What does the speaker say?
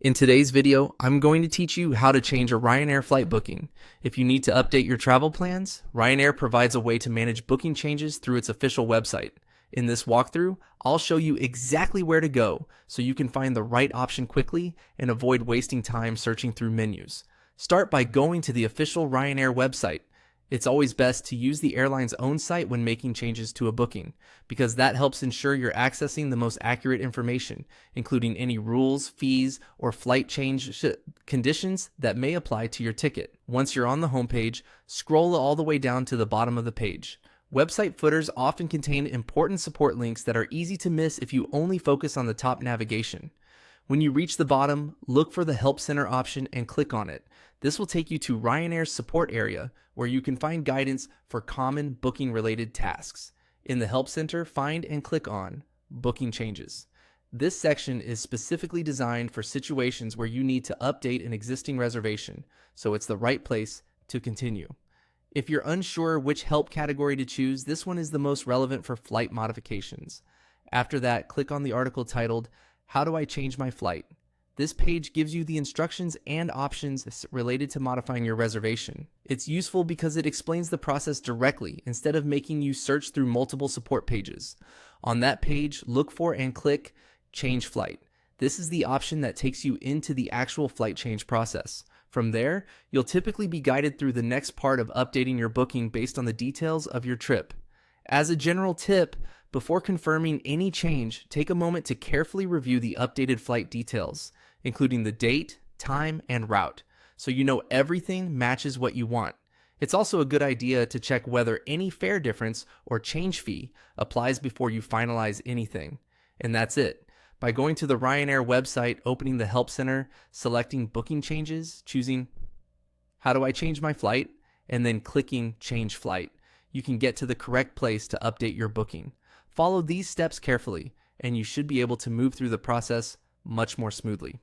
In today's video, I'm going to teach you how to change a RyanAir flight booking. If you need to update your travel plans, RyanAir provides a way to manage booking changes through its official website. In this walkthrough, I'll show you exactly where to go so you can find the right option quickly and avoid wasting time searching through menus. Start by going to the official RyanAir website. It's always best to use the airline's own site when making changes to a booking, because that helps ensure you're accessing the most accurate information, including any rules, fees, or flight change conditions that may apply to your ticket. Once you're on the homepage, scroll all the way down to the bottom of the page. Website footers often contain important support links that are easy to miss if you only focus on the top navigation. When you reach the bottom, look for the Help Center option and click on it. This will take you to RyanAir's support area, where you can find guidance for common booking-related tasks. In the Help Center, find and click on Booking Changes. This section is specifically designed for situations where you need to update an existing reservation, so it's the right place to continue. If you're unsure which help category to choose, this one is the most relevant for flight modifications. After that, click on the article titled, "How do I change my flight?" This page gives you the instructions and options related to modifying your reservation. It's useful because it explains the process directly instead of making you search through multiple support pages. On that page, look for and click Change Flight. This is the option that takes you into the actual flight change process. From there, you'll typically be guided through the next part of updating your booking based on the details of your trip. As a general tip, before confirming any change, take a moment to carefully review the updated flight details, including the date, time, and route, so you know everything matches what you want. It's also a good idea to check whether any fare difference or change fee applies before you finalize anything. And that's it. By going to the RyanAir website, opening the Help Center, selecting Booking Changes, choosing How do I change my flight, and then clicking Change Flight, you can get to the correct place to update your booking. Follow these steps carefully, and you should be able to move through the process much more smoothly.